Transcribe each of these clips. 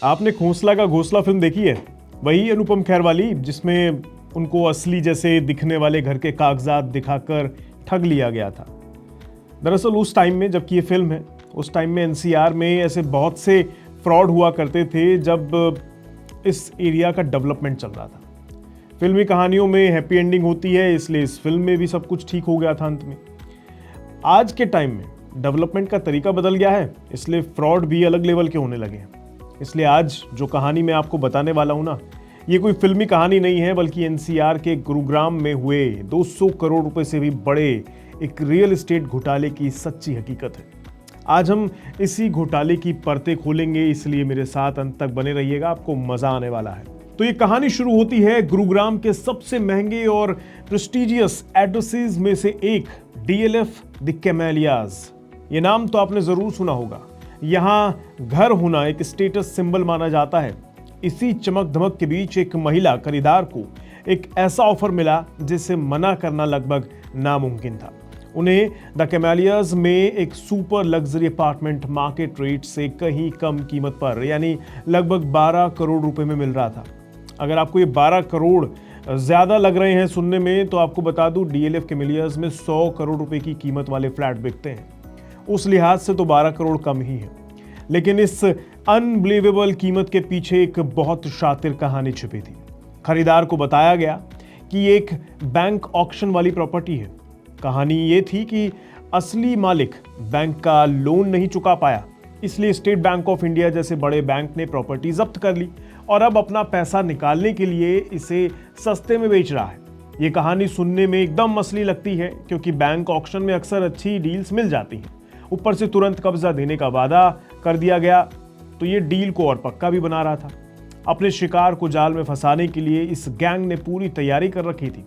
आपने खोसला का घोंसला फिल्म देखी है? वही अनुपम खेर वाली जिसमें उनको असली जैसे दिखने वाले घर के कागजात दिखाकर ठग लिया गया था। दरअसल उस टाइम में, जबकि ये फिल्म है, उस टाइम में एनसीआर में ऐसे बहुत से फ्रॉड हुआ करते थे जब इस एरिया का डेवलपमेंट चल रहा था। फिल्मी कहानियों में हैप्पी एंडिंग होती है, इसलिए इस फिल्म में भी सब कुछ ठीक हो गया था अंत में। आज के टाइम में डेवलपमेंट का तरीका बदल गया है, इसलिए फ्रॉड भी अलग लेवल के होने लगे हैं। इसलिए आज जो कहानी मैं आपको बताने वाला हूं ना, ये कोई फिल्मी कहानी नहीं है, बल्कि एनसीआर के गुरुग्राम में हुए 200 करोड़ रुपए से भी बड़े एक रियल एस्टेट घोटाले की सच्ची हकीकत है। आज हम इसी घोटाले की परतें खोलेंगे, इसलिए मेरे साथ अंत तक बने रहिएगा, आपको मजा आने वाला है। तो ये कहानी शुरू होती है गुरुग्राम के सबसे महंगे और प्रेस्टिजियस एड्रेसेस में से एक, डीएलएफ द कैमेलियाज। ये नाम तो आपने जरूर सुना होगा। यहाँ घर होना एक स्टेटस सिंबल माना जाता है। इसी चमक धमक के बीच एक महिला खरीदार को एक ऐसा ऑफर मिला जिसे मना करना लगभग नामुमकिन था। उन्हें द कैमेलियाज में एक super luxury apartment market rate से कहीं कम कीमत पर, यानी लगभग 12 करोड़ रुपए में मिल रहा था। अगर आपको ये 12 करोड़ ज्यादा लग रहे हैं सुनने में, तो आपको बता दूं डीएलएफ कैमेलियाज में 100 करोड़ रुपए की कीमत वाले फ्लैट बिकते हैं। उस लिहाज से तो 12 करोड़ कम ही है। लेकिन इस अनबिलीवेबल कीमत के पीछे एक बहुत शातिर कहानी छिपी थी। खरीदार को बताया गया कि एक बैंक ऑक्शन वाली प्रॉपर्टी है। कहानी ये थी कि असली मालिक बैंक का लोन नहीं चुका पाया, इसलिए स्टेट बैंक ऑफ इंडिया जैसे बड़े बैंक ने प्रॉपर्टी जब्त कर ली और अब अपना पैसा निकालने के लिए इसे सस्ते में बेच रहा है। ये कहानी सुनने में एकदम असली लगती है, क्योंकि बैंक ऑक्शन में अक्सर अच्छी डील्स मिल जाती हैं। ऊपर से तुरंत कब्जा देने का वादा कर दिया गया, तो ये डील को और पक्का भी बना रहा था। अपने शिकार को जाल में फंसाने के लिए इस गैंग ने पूरी तैयारी कर रखी थी।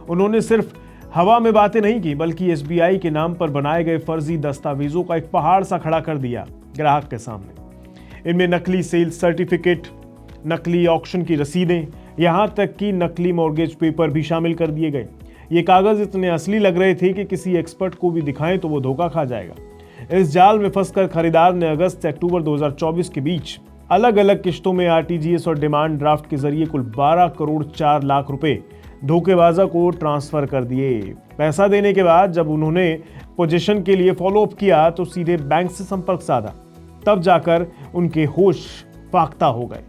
उन्होंने सिर्फ हवा में बातें नहीं की, बल्कि एसबीआई के नाम पर बनाए गए फर्जी दस्तावेजों का एक पहाड़ सा खड़ा कर दिया ग्राहक के सामने। इनमें नकली सेल्स सर्टिफिकेट, नकली ऑक्शन की रसीदें, यहाँ तक कि नकली मॉर्गेज पेपर भी शामिल कर दिए गए। ये कागज इतने असली लग रहे थे कि किसी एक्सपर्ट को भी दिखाएं तो वो धोखा खा जाएगा। इस जाल में फंसकर खरीदार ने अगस्त से अक्टूबर 2024 के बीच अलग अलग किश्तों में आरटीजीएस और डिमांड ड्राफ्ट के जरिए कुल 12 करोड़ 4 लाख रुपए धोखेबाजा को ट्रांसफर कर दिए। पैसा देने के बाद जब उन्होंने पोजीशन के लिए फॉलोअप किया तो सीधे बैंक से संपर्क साधा। तब जाकर उनके होश फाख्ता हो गए।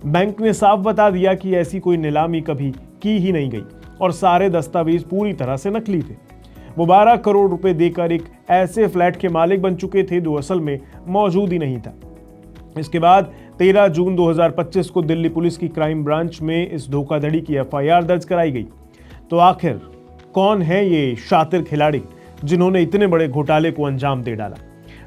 बैंक ने साफ बता दिया कि ऐसी कोई नीलामी कभी की ही नहीं गई और सारे दस्तावेज पूरी तरह से नकली थे। वो 12 करोड़ रुपए देकर एक ऐसे फ्लैट के मालिक बन चुके थे जो असल में मौजूद ही नहीं था। इसके बाद 13 जून 2025 को दिल्ली पुलिस की क्राइम ब्रांच में इस धोखाधड़ी की एफआईआर दर्ज कराई गई। तो आखिर कौन है ये शातिर खिलाड़ी जिन्होंने इतने बड़े घोटाले को अंजाम दे डाला?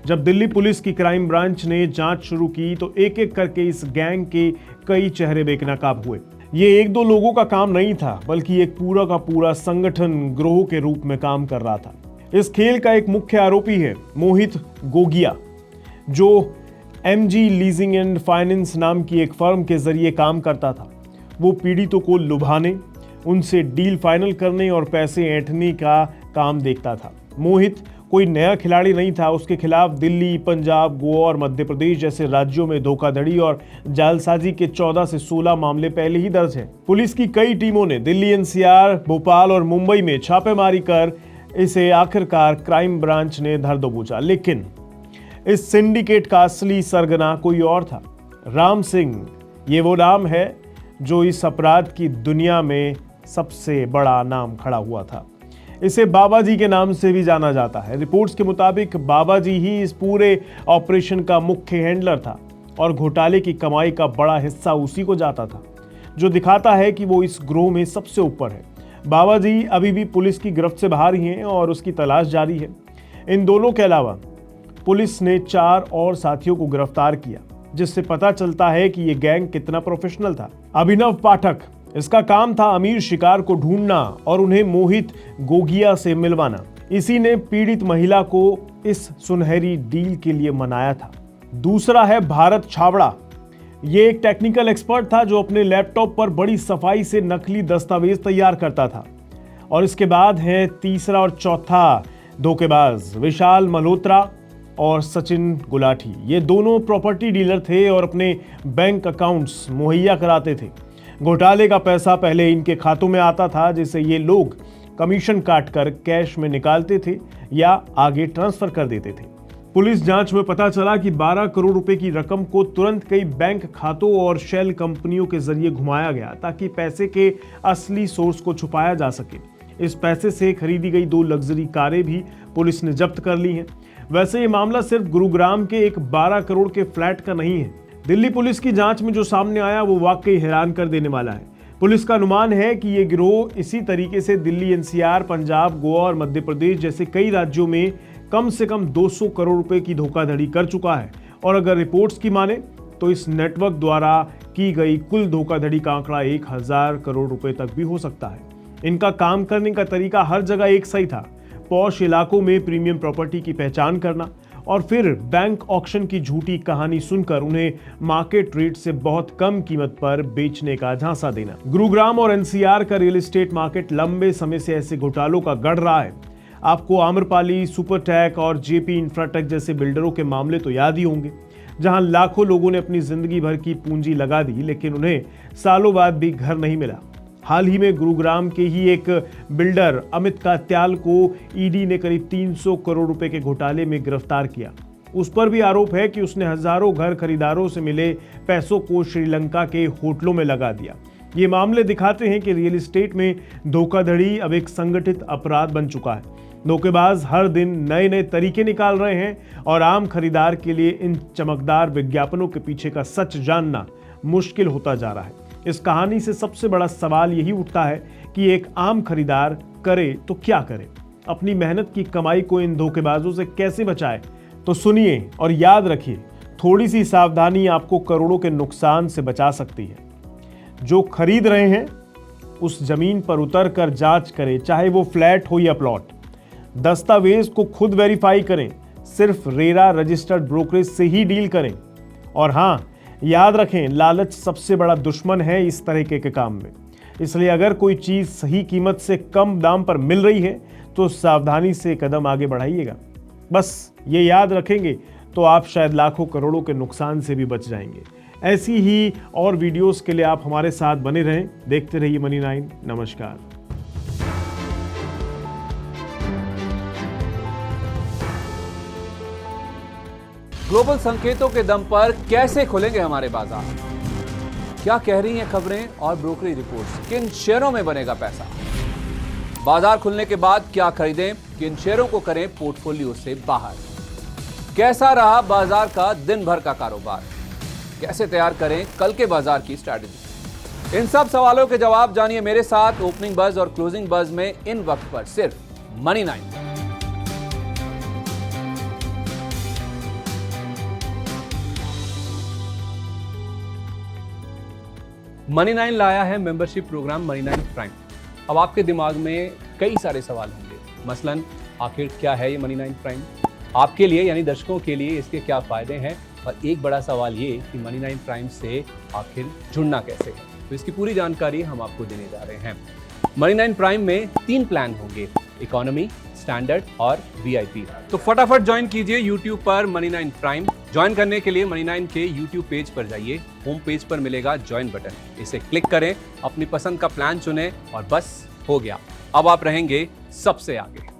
जब दिल्ली पुलिस की क्राइम ब्रांच ने जांच शुरू की तो एक एक करके इस गैंग के कई चेहरे बेनकाब हुए। ये एक दो लोगों का काम नहीं था, बल्कि एक पूरा का पूरा संगठन गिरोह के रूप में काम कर रहा था। इस खेल का एक मुख्य आरोपी है मोहित गोगिया, जो एमजी लीजिंग एंड फाइनेंस नाम की एक फर्म के जरिए काम करता था। वो पीड़ितों को लुभाने, उनसे डील फाइनल करने और पैसे ऐंठने का काम देखता था। मोहित कोई नया खिलाड़ी नहीं था। उसके खिलाफ दिल्ली, पंजाब, गोवा और मध्य प्रदेश जैसे राज्यों में धोखाधड़ी और जालसाजी के 14 से 16 मामले पहले ही दर्ज हैं। पुलिस की कई टीमों ने दिल्ली, एनसीआर, भोपाल और मुंबई में छापेमारी कर इसे आखिरकार क्राइम ब्रांच ने धर दबोचा। लेकिन इस सिंडिकेट का असली सरगना कोई और था, राम सिंह। ये वो नाम है जो इस अपराध की दुनिया में सबसे बड़ा नाम खड़ा हुआ था। इसे बाबा जी के नाम से भी जाना जाता है। रिपोर्ट्स के मुताबिक बाबा जी ही इस पूरे ऑपरेशन का मुख्य हैंडलर था और घोटाले की कमाई का बड़ा हिस्सा उसी को जाता था, जो दिखाता है कि वो इस ग्रोह में सबसे ऊपर है। बाबा जी अभी भी पुलिस की गिरफ्त से बाहर ही हैं और उसकी तलाश जारी है। इन दोनों के अलावा पुलिस ने 4 और साथियों को गिरफ्तार किया, जिससे पता चलता है कि ये गैंग कितना प्रोफेशनल था। अभिनव पाठक, इसका काम था अमीर शिकार को ढूंढना और उन्हें मोहित गोगिया से मिलवाना। इसी ने पीड़ित महिला को इस सुनहरी डील के लिए मनाया था। दूसरा है भारत छाबड़ा। ये एक टेक्निकल एक्सपर्ट था जो अपने लैपटॉप पर बड़ी सफाई से नकली दस्तावेज तैयार करता था। और इसके बाद है तीसरा और चौथा धोखेबाज विशाल मल्होत्रा। और सचिन गुलाटी। ये दोनों प्रॉपर्टी डीलर थे और अपने बैंक अकाउंट्स मुहैया कराते थे। घोटाले का पैसा पहले इनके खातों में आता था, जिसे ये लोग कमीशन काटकर कैश में निकालते थे या आगे ट्रांसफर कर देते थे। पुलिस जांच में पता चला कि 12 करोड़ रुपए की रकम को तुरंत कई बैंक खातों और शेल कंपनियों के जरिए घुमाया गया ताकि पैसे के असली सोर्स को छुपाया जा सके। इस पैसे से खरीदी गई 2 लग्जरी कारें भी पुलिस ने जब्त कर ली हैं। वैसे ये मामला सिर्फ गुरुग्राम के एक 12 करोड़ के फ्लैट का नहीं है। दिल्ली पुलिस की जांच में जो सामने आया वो वाकई हैरान कर देने वाला है। पुलिस का अनुमान है कि ये गिरोह इसी तरीके से दिल्ली, एनसीआर, पंजाब, गोवा और मध्य प्रदेश जैसे कई राज्यों में कम से कम 200 करोड़ रुपए की धोखाधड़ी कर चुका है। और अगर रिपोर्ट्स की माने तो इस नेटवर्क द्वारा की गई कुल धोखाधड़ी का आंकड़ा 1000 करोड़ रुपए तक भी हो सकता है। इनका काम करने का तरीका हर जगह एक सही था। पॉश इलाकों में प्रीमियम प्रॉपर्टी की पहचान करना और फिर बैंक ऑक्शन की झूठी कहानी सुनकर उन्हें मार्केट रेट से बहुत कम कीमत पर बेचने का झांसा देना। गुरुग्राम और एनसीआर का रियल एस्टेट मार्केट लंबे समय से ऐसे घोटालों का गढ़ रहा है। आपको आम्रपाली, सुपरटेक और जेपी इंफ्राटेक जैसे बिल्डरों के मामले तो याद ही होंगे, जहां लाखों लोगों ने अपनी जिंदगी भर की पूंजी लगा दी लेकिन उन्हें सालों बाद भी घर नहीं मिला। हाल ही में गुरुग्राम के ही एक बिल्डर अमित कात्याल को ईडी ने करीब 300 करोड़ रुपए के घोटाले में गिरफ्तार किया। उस पर भी आरोप है कि उसने हजारों घर खरीदारों से मिले पैसों को श्रीलंका के होटलों में लगा दिया। ये मामले दिखाते हैं कि रियल एस्टेट में धोखाधड़ी अब एक संगठित अपराध बन चुका है। धोखेबाज हर दिन नए नए तरीके निकाल रहे हैं और आम खरीदार के लिए इन चमकदार विज्ञापनों के पीछे का सच जानना मुश्किल होता जा रहा है। इस कहानी से सबसे बड़ा सवाल यही उठता है कि एक आम खरीदार करे तो क्या करे, अपनी मेहनत की कमाई को इन धोखेबाजों से कैसे बचाए। तो सुनिए और याद रखिए, थोड़ी सी सावधानी आपको करोड़ों के नुकसान से बचा सकती है। जो खरीद रहे हैं उस जमीन पर उतर कर जांच करें, चाहे वो फ्लैट हो या प्लॉट। दस्तावेज को खुद वेरीफाई करें, सिर्फ रेरा रजिस्टर्ड ब्रोकरेज से ही डील करें। और हाँ, याद रखें, लालच सबसे बड़ा दुश्मन है इस तरह के काम में। इसलिए अगर कोई चीज सही कीमत से कम दाम पर मिल रही है तो सावधानी से कदम आगे बढ़ाइएगा। बस ये याद रखेंगे तो आप शायद लाखों करोड़ों के नुकसान से भी बच जाएंगे। ऐसी ही और वीडियोस के लिए आप हमारे साथ बने रहें, देखते रहिए मनी 9। नमस्कार। ग्लोबल संकेतों के दम पर कैसे खुलेंगे हमारे बाजार? क्या कह रही हैं खबरें और ब्रोकरेज रिपोर्ट्स? किन शेयरों में बनेगा पैसा? बाजार खुलने के बाद क्या खरीदें, किन शेयरों को करें पोर्टफोलियो से बाहर? कैसा रहा बाजार का दिन भर का कारोबार? कैसे तैयार करें कल के बाजार की स्ट्रैटेजी? इन सब सवालों के जवाब जानिए मेरे साथ ओपनिंग बज और क्लोजिंग बज में, इन वक्त पर सिर्फ मनी 9। मनी 9 लाया है मेंबरशिप प्रोग्राम मनी 9 प्राइम। अब आपके दिमाग में कई सारे सवाल होंगे, मसलन आखिर क्या है ये मनी 9 प्राइम? आपके लिए यानी दर्शकों के लिए इसके क्या फायदे हैं? और एक बड़ा सवाल ये कि मनी 9 प्राइम से आखिर जुड़ना कैसे है? तो इसकी पूरी जानकारी हम आपको देने जा रहे हैं। मनी 9 प्राइम में 3 प्लान होंगे, इकोनॉमी, स्टैंडर्ड और वीआईपी। तो फटाफट ज्वाइन कीजिए यूट्यूब पर मनी 9 प्राइम। ज्वाइन करने के लिए मनी 9 के यूट्यूब पेज पर जाइए, होम पेज पर मिलेगा ज्वाइन बटन, इसे क्लिक करें, अपनी पसंद का प्लान चुनें और बस हो गया, अब आप रहेंगे सबसे आगे।